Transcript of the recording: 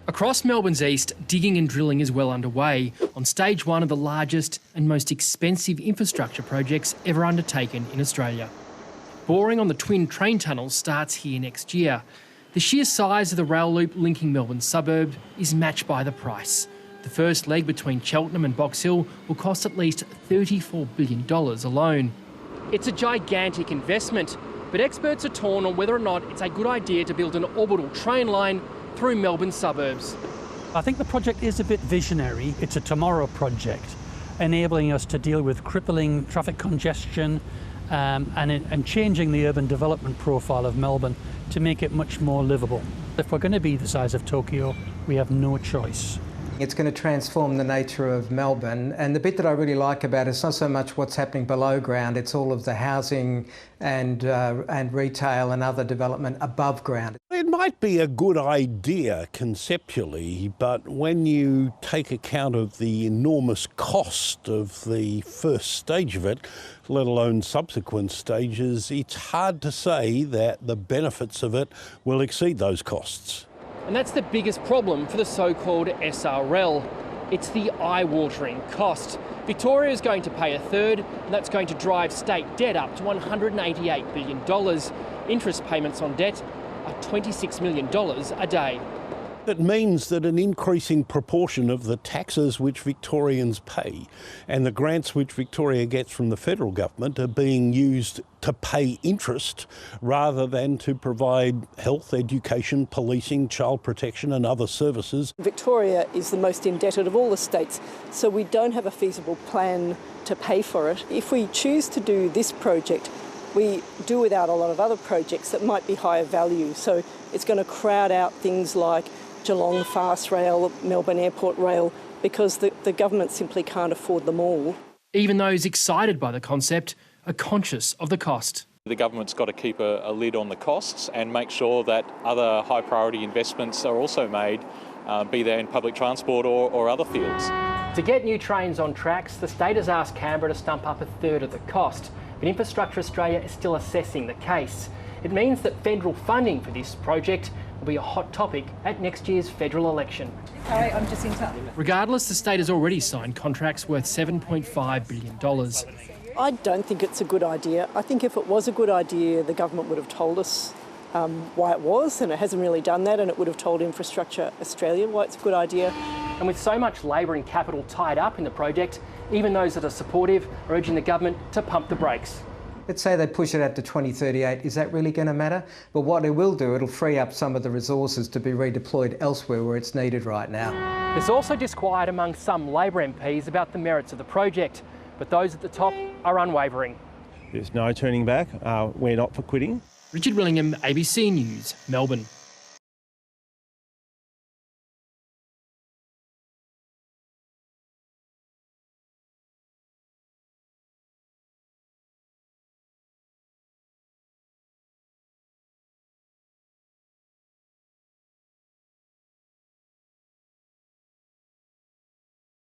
Across Melbourne's east, digging and drilling is well underway on stage one of the largest and most expensive infrastructure projects ever undertaken in Australia. Boring on the twin train tunnels starts here next year. The sheer size of the rail loop linking Melbourne's suburb is matched by the price. The first leg between Cheltenham and Box Hill will cost at least $34 billion alone. It's a gigantic investment, but experts are torn on whether or not it's a good idea to build an orbital train line through Melbourne's suburbs. I think the project is a bit visionary. It's a tomorrow project, enabling us to deal with crippling traffic congestion and changing the urban development profile of Melbourne to make it much more livable. If we're going to be the size of Tokyo, we have no choice. It's going to transform the nature of Melbourne, and the bit that I really like about it is not so much what's happening below ground, it's all of the housing and retail and other development above ground. It might be a good idea conceptually, but when you take account of the enormous cost of the first stage of it, let alone subsequent stages, it's hard to say that the benefits of it will exceed those costs. And that's the biggest problem for the so-called SRL. It's the eye-watering cost. Victoria is going to pay a third, and that's going to drive state debt up to $188 billion. Interest payments on debt are $26 million a day. It means that an increasing proportion of the taxes which Victorians pay and the grants which Victoria gets from the federal government are being used to pay interest rather than to provide health, education, policing, child protection and other services. Victoria is the most indebted of all the states, so we don't have a feasible plan to pay for it. If we choose to do this project, we do without a lot of other projects that might be higher value, so it's going to crowd out things like Geelong Fast Rail, Melbourne Airport Rail, because the government simply can't afford them all. Even those excited by the concept are conscious of the cost. The government's got to keep a lid on the costs and make sure that other high priority investments are also made, be they in public transport or other fields. To get new trains on tracks, the state has asked Canberra to stump up a third of the cost, but Infrastructure Australia is still assessing the case. It means that federal funding for this project will be a hot topic at next year's federal election. Hi, I'm Jacinta. Regardless, the state has already signed contracts worth $7.5 billion. I don't think it's a good idea. I think if it was a good idea, the government would have told us why it was, and it hasn't really done that, and it would have told Infrastructure Australia why it's a good idea. And with so much labour and capital tied up in the project, even those that are supportive are urging the government to pump the brakes. Let's say they push it out to 2038, is that really going to matter? But what it will do, it'll free up some of the resources to be redeployed elsewhere where it's needed right now. There's also disquiet among some Labor MPs about the merits of the project, but those at the top are unwavering. There's no turning back. We're not for quitting. Richard Willingham, ABC News, Melbourne.